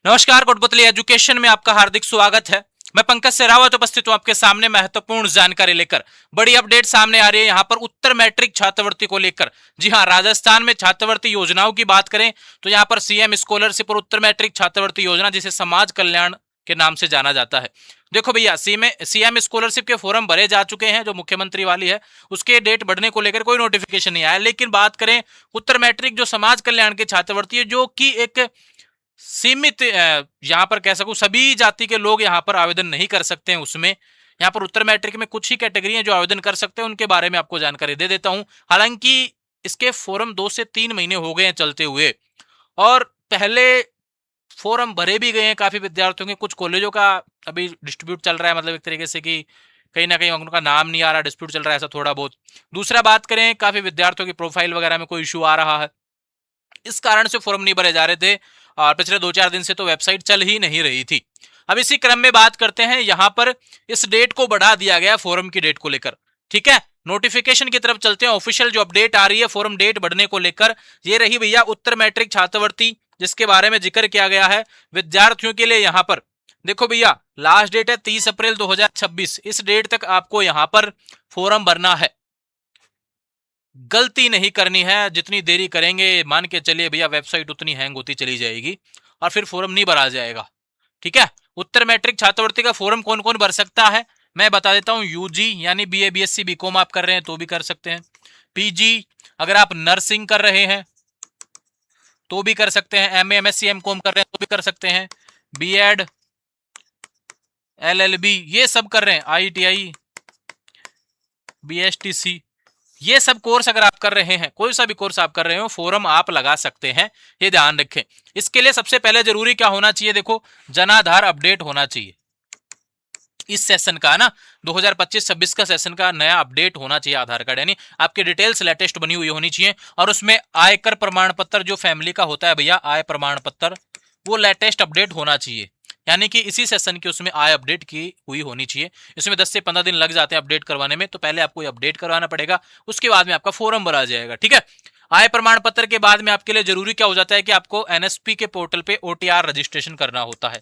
नमस्कार, कोटपुतली एजुकेशन में आपका हार्दिक स्वागत है। मैं पंकज सेरावत उपस्थित हूं आपके सामने महत्वपूर्ण जानकारी लेकर। बड़ी अपडेट सामने आ रही है यहां पर उत्तर मैट्रिक छात्रवृत्ति को लेकर। जी हां, राजस्थान में छात्रवृत्ति योजनाओं की बात करें तो यहां पर सीएम स्कॉलरशिप और उत्तर मैट्रिक छात्रवृत्ति योजना, जिसे समाज कल्याण के नाम से जाना जाता है। देखो भैया, सीएम स्कॉलरशिप के फॉर्म भरे जा चुके हैं, जो मुख्यमंत्री वाली है उसके डेट बढ़ने को लेकर कोई नोटिफिकेशन नहीं आया। लेकिन बात करें उत्तर मैट्रिक जो समाज कल्याण की छात्रवृत्ति है, जो कि एक सीमित, यहां पर कह सकूं सभी जाति के लोग यहां पर आवेदन नहीं कर सकते हैं। उसमें यहां पर उत्तर मैट्रिक में कुछ ही कैटेगरी हैं जो आवेदन कर सकते हैं, उनके बारे में आपको जानकारी दे देता हूं। हालांकि इसके फॉर्म 2 से 3 महीने हो गए हैं चलते हुए, और पहले फॉर्म भरे भी गए हैं काफी विद्यार्थियों के। कुछ कॉलेजों का अभी डिस्ट्रीब्यूट चल रहा है, मतलब एक तरीके से कि कहीं ना कहीं उनका नाम नहीं आ रहा, डिस्प्यूट चल रहा है ऐसा थोड़ा बहुत। दूसरा, बात करें काफी विद्यार्थियों की प्रोफाइल वगैरह में कोई इशू आ रहा है, इस कारण से फॉर्म नहीं भरे जा रहे थे, और पिछले 2-4 दिन से तो वेबसाइट चल ही नहीं रही थी। अब इसी क्रम में बात करते हैं, यहां पर इस डेट को बढ़ा दिया गया फॉर्म की डेट को लेकर। ठीक है, नोटिफिकेशन की तरफ चलते हैं। ऑफिशियल जो अपडेट आ रही है फॉर्म डेट बढ़ने को लेकर, ये रही भैया उत्तर मैट्रिक छात्रवृत्ति, जिसके बारे में जिक्र किया गया है विद्यार्थियों के लिए। यहां पर देखो भैया, लास्ट डेट है 30 अप्रैल 2026। इस डेट तक आपको यहां पर फॉर्म भरना है, गलती नहीं करनी है। जितनी देरी करेंगे मान के चलिए भैया, वेबसाइट उतनी हैंग होती चली जाएगी और फिर फॉर्म नहीं भरा जाएगा। ठीक है, उत्तर मैट्रिक छात्रवृत्ति का फॉर्म कौन कौन भर सकता है मैं बता देता हूं। यूजी यानी बीए बीएससी बीकॉम आप कर रहे हैं तो भी कर सकते हैं। पीजी अगर आप नर्सिंग कर रहे हैं तो भी कर सकते हैं। एमए एमएससी एमकॉम कर रहे हैं तो भी कर सकते हैं। बीएड एलएलबी ये सब कर रहे हैं, आईटीआई बीएसटीसी ये सब कोर्स अगर आप कर रहे हैं, कोई सा भी कोर्स आप कर रहे हो, फॉर्म आप लगा सकते हैं, ये ध्यान रखें। इसके लिए सबसे पहले जरूरी क्या होना चाहिए, देखो जनाधार अपडेट होना चाहिए। इस सेशन का ना 2025-26 का सेशन का नया अपडेट होना चाहिए आधार कार्ड, यानी आपकी डिटेल्स लेटेस्ट बनी हुई होनी चाहिए। और उसमें आयकर प्रमाण पत्र जो फैमिली का होता है भैया, आय प्रमाण पत्र, वो लेटेस्ट अपडेट होना चाहिए, यानी कि इसी सेशन की उसमें आय अपडेट की हुई होनी चाहिए। इसमें 10 से 15 दिन लग जाते हैं अपडेट करवाने में, तो पहले आपको अपडेट करवाना पड़ेगा, उसके बाद में आपका फॉर्म भरा जाएगा। ठीक है, आय प्रमाण पत्र के बाद में आपके लिए जरूरी क्या हो जाता है कि आपको एनएसपी के पोर्टल पे ओटीआर रजिस्ट्रेशन करना होता है।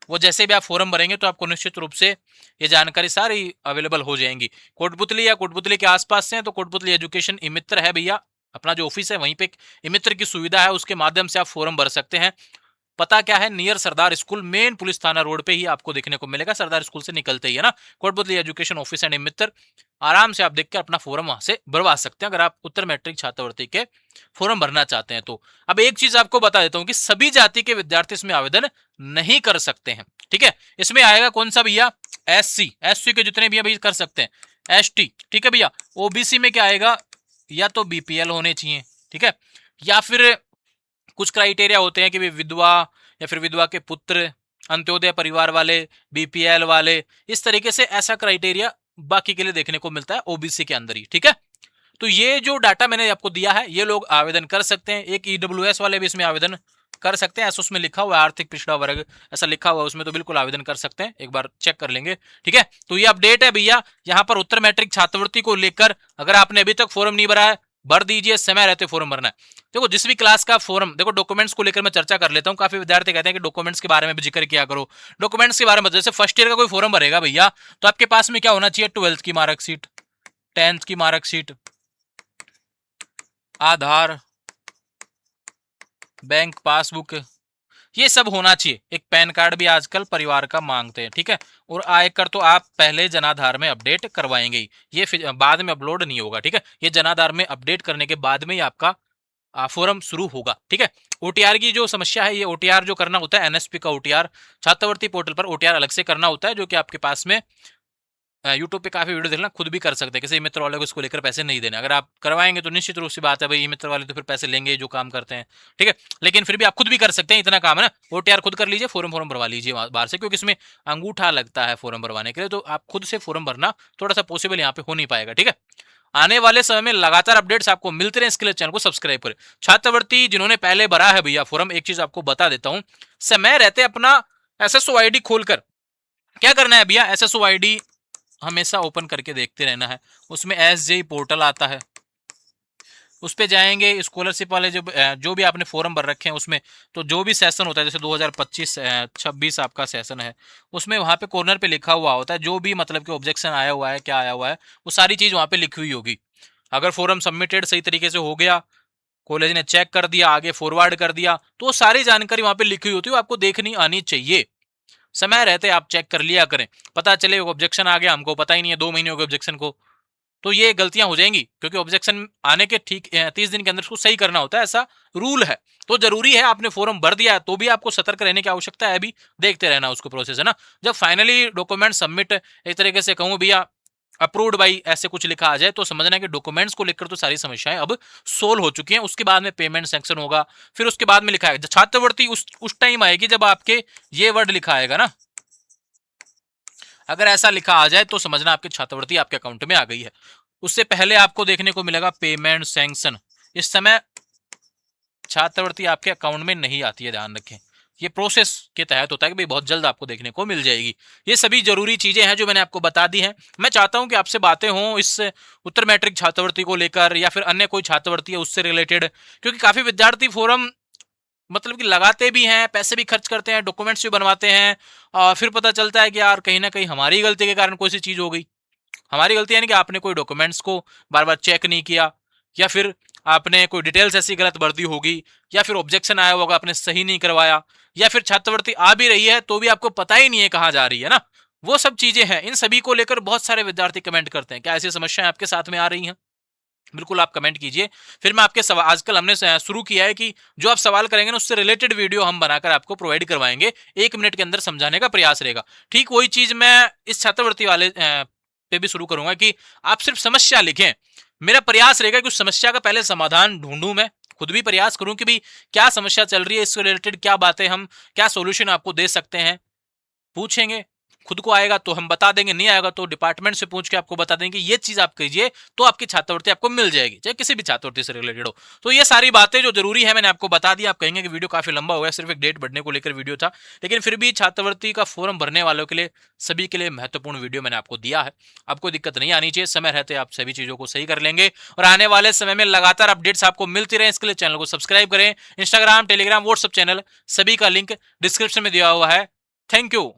वो जैसे भी आप फॉर्म भरेंगे तो आपको निश्चित रूप से ये जानकारी सारी अवेलेबल हो जाएंगी। कोटपुतली या कोटपुतली के आसपास से हैं तो कोटपुतली एजुकेशन इमित्र है भैया, अपना जो ऑफिस है वहीं पे इमित्र की सुविधा है, उसके माध्यम से आप फॉर्म भर सकते हैं। पता क्या है, नियर सरदार स्कूल, मेन पुलिस थाना रोड पे ही आपको देखने को मिलेगा। सरदार स्कूल से निकलते ही है ना, कोटपुतली एजुकेशन ऑफिस एंड मित्र। आराम से आप देख के अपना फॉर्म वहां से भरवा सकते हैं अगर आप उत्तर मैट्रिक छात्रवृत्ति के फॉर्म भरना चाहते हैं तो। अब एक चीज आपको बता देता हूं कि सभी जाति के विद्यार्थी इसमें आवेदन नहीं कर सकते हैं। ठीक है, इसमें आएगा कौन सा भैया, एससी के जितने भी अभी कर सकते हैं, एसटी। ठीक है भैया, ओबीसी में क्या आएगा, या तो बीपीएल होने चाहिए, ठीक है, या फिर कुछ क्राइटेरिया होते हैं कि विधवा या फिर विधवा के पुत्र, अंत्योदय परिवार वाले, बीपीएल वाले, इस तरीके से ऐसा क्राइटेरिया बाकी के लिए देखने को मिलता है ओबीसी के अंदर ही। ठीक है, तो ये जो डाटा मैंने आपको दिया है ये लोग आवेदन कर सकते हैं। एक ईडब्ल्यूएस वाले भी इसमें आवेदन कर सकते हैं, ऐसा उसमें लिखा हुआ है, आर्थिक पिछड़ा वर्ग ऐसा लिखा हुआ है उसमें, तो बिल्कुल आवेदन कर सकते हैं, एक बार चेक कर लेंगे। ठीक है, तो ये अपडेट है भैया यहाँ पर उत्तर मैट्रिक छात्रवृत्ति को लेकर। अगर आपने अभी तक फॉर्म नहीं भरा है, भर दीजिए, समय रहते फॉर्म भरना है। देखो जिस भी क्लास का फॉर्म, देखो डॉक्यूमेंट्स को लेकर मैं चर्चा कर लेता हूँ। काफी विद्यार्थी कहते हैं कि डॉक्यूमेंट्स के बारे में भी जिक्र किया करो। डॉक्यूमेंट्स के बारे में, जैसे फर्स्ट ईयर का कोई फॉर्म भरेगा भैया तो आपके पास में क्या होना चाहिए, 12th की मार्कशीट, 10th की मार्कशीट, आधार, बैंक पासबुक, ये सब होना चाहिए। एक पैन कार्ड भी आजकल परिवार का मांगते हैं। ठीक है, और आयकर तो आप पहले जनाधार में अपडेट करवाएंगे ही, ये बाद में अपलोड नहीं होगा। ठीक है, ये जनाधार में अपडेट करने के बाद में ही आपका फॉर्म शुरू होगा। ठीक है, ओटीआर की जो समस्या है, ये ओटीआर जो करना होता है, एनएसपी का ओटीआर छात्रवृत्ति पोर्टल पर ओटीआर अलग से करना होता है, जो कि आपके पास में यूट्यूब पे काफी वीडियो देखना, खुद भी कर सकते हैं। किसी मित्र वाले को इसको लेकर पैसे नहीं देने, अगर आप करवाएंगे तो निश्चित रूप से बात है भाई, मित्र वाले तो फिर पैसे लेंगे जो काम करते हैं। ठीक है, लेकिन फिर भी आप खुद भी कर सकते हैं, इतना काम है ना। ओटीआर खुद कर लीजिए, फॉर्म भरवा लीजिए बाहर से, क्योंकि इसमें अंगूठा लगता है फॉर्म भरवाने के लिए, तो आप खुद से फॉर्म भरना थोड़ा सा पॉसिबल यहाँ पे हो नहीं पाएगा। ठीक है, आने वाले समय में लगातार अपडेट्स आपको मिलते रहे, इसके लिए चैनल को सब्सक्राइब करें। छात्रवृत्ति जिन्होंने पहले भरा है भैया फॉर्म, एक चीज आपको बता देता हूं, समय रहते अपना एसएसओ आईडी खोलकर क्या करना है भैया, एसएसओ आईडी हमेशा ओपन करके देखते रहना है। उसमें एसजेई पोर्टल आता है, उस पे जाएंगे, स्कॉलरशिप वाले जो भी आपने फॉर्म भर रखे हैं उसमें, तो जो भी सेशन होता है जैसे 2025-26 आपका सेशन है, उसमें वहाँ पे कॉर्नर पे लिखा हुआ होता है जो भी मतलब कि ऑब्जेक्शन आया हुआ है, क्या आया हुआ है, वो सारी चीज़ वहाँ पे लिखी हुई होगी। अगर फॉर्म सबमिटेड सही तरीके से हो गया, कॉलेज ने चेक कर दिया, आगे फॉरवर्ड कर दिया, तो सारी जानकारी वहाँ पे लिखी हुई होती है, आपको देखनी आनी चाहिए। समय रहते आप चेक कर लिया करें। पता चले ऑब्जेक्शन आ गया, हमको पता ही नहीं है, 2 महीने हो गए ऑब्जेक्शन को, तो ये गलतियां हो जाएंगी, क्योंकि ऑब्जेक्शन आने के ठीक 30 दिन के अंदर उसको सही करना होता है, ऐसा रूल है। तो जरूरी है, आपने फॉर्म भर दिया है तो भी आपको सतर्क रहने की आवश्यकता है, अभी देखते रहना उसको प्रोसेस, है ना। जब फाइनली डॉक्यूमेंट सबमिट, एक तरीके से कहूँ भैया अप्रूव्ड बाई ऐसे कुछ लिखा आ जाए, तो समझना कि डॉक्यूमेंट्स को लेकर तो सारी समस्याएं अब सोल्व हो चुकी हैं। उसके बाद में पेमेंट सेक्शन होगा, फिर उसके बाद में लिखा है छात्रवृत्ति, उस टाइम आएगी जब आपके ये वर्ड लिखा आएगा ना, अगर ऐसा लिखा आ जाए तो समझना आपकी छात्रवृत्ति आपके अकाउंट में आ गई है। उससे पहले आपको देखने को मिलेगा पेमेंट सैंक्शन, इस समय छात्रवृत्ति आपके अकाउंट में नहीं आती है, ध्यान रखें। ये प्रोसेस के तहत होता है कि भाई बहुत जल्द आपको देखने को मिल जाएगी। ये सभी जरूरी चीजें हैं जो मैंने आपको बता दी हैं। मैं चाहता हूं कि आपसे बातें हों इस उत्तर मैट्रिक छात्रवृत्ति को लेकर, या फिर अन्य कोई छात्रवृत्ति है उससे रिलेटेड, क्योंकि काफी विद्यार्थी फोरम मतलब कि लगाते भी हैं, पैसे भी खर्च करते हैं, डॉक्यूमेंट्स भी बनवाते हैं, और फिर पता चलता है कि यार कहीं ना कहीं हमारी गलती के कारण कोई सी चीज हो गई। हमारी गलती यानी कि आपने कोई डॉक्यूमेंट्स को बार बार चेक नहीं किया, या फिर आपने कोई डिटेल्स ऐसी गलत भर दी होगी, या फिर ऑब्जेक्शन आया होगा आपने सही नहीं करवाया, या फिर छात्रवृत्ति आ भी रही है तो भी आपको पता ही नहीं है कहाँ जा रही है ना। वो सब चीजें हैं, इन सभी को लेकर बहुत सारे विद्यार्थी कमेंट करते हैं। क्या ऐसी समस्याएं आपके साथ में आ रही हैं? बिल्कुल आप कमेंट कीजिए, फिर मैं आपके सवाल, आजकल हमने शुरू किया है कि जो आप सवाल करेंगे ना उससे रिलेटेड वीडियो हम बनाकर आपको प्रोवाइड करवाएंगे, 1 मिनट के अंदर समझाने का प्रयास रहेगा। ठीक वही चीज मैं इस छात्रवृत्ति वाले पे भी शुरू करूंगा कि आप सिर्फ समस्या लिखें। मेरा प्रयास रहेगा कि उस समस्या का पहले समाधान ढूंढूं, मैं खुद भी प्रयास करूं कि भाई क्या समस्या चल रही है, इससे रिलेटेड क्या बातें हम, क्या सोल्यूशन आपको दे सकते हैं। पूछेंगे, खुद को आएगा तो हम बता देंगे, नहीं आएगा तो डिपार्टमेंट से पूछ के आपको बता देंगे ये चीज आप कीजिए तो आपकी छात्रवृत्ति आपको मिल जाएगी, चाहे किसी भी छात्रवृत्ति से रिलेटेड हो। तो ये सारी बातें जो जरूरी है मैंने आपको बता दी। आप कहेंगे कि वीडियो काफी लंबा हो गया, सिर्फ एक डेट बढ़ने को लेकर वीडियो था, लेकिन फिर भी छात्रवृत्ति का फॉर्म भरने वालों के लिए, सभी के लिए महत्वपूर्ण वीडियो मैंने आपको दिया है। आपको दिक्कत नहीं आनी चाहिए, समय रहते आप सभी चीजों को सही कर लेंगे, और आने वाले समय में लगातार अपडेट्स आपको मिलती रहे, इसके लिए चैनल को सब्सक्राइब करें। इंस्टाग्राम, टेलीग्राम, व्हाट्सएप चैनल, सभी का लिंक डिस्क्रिप्शन में दिया हुआ है। Thank you.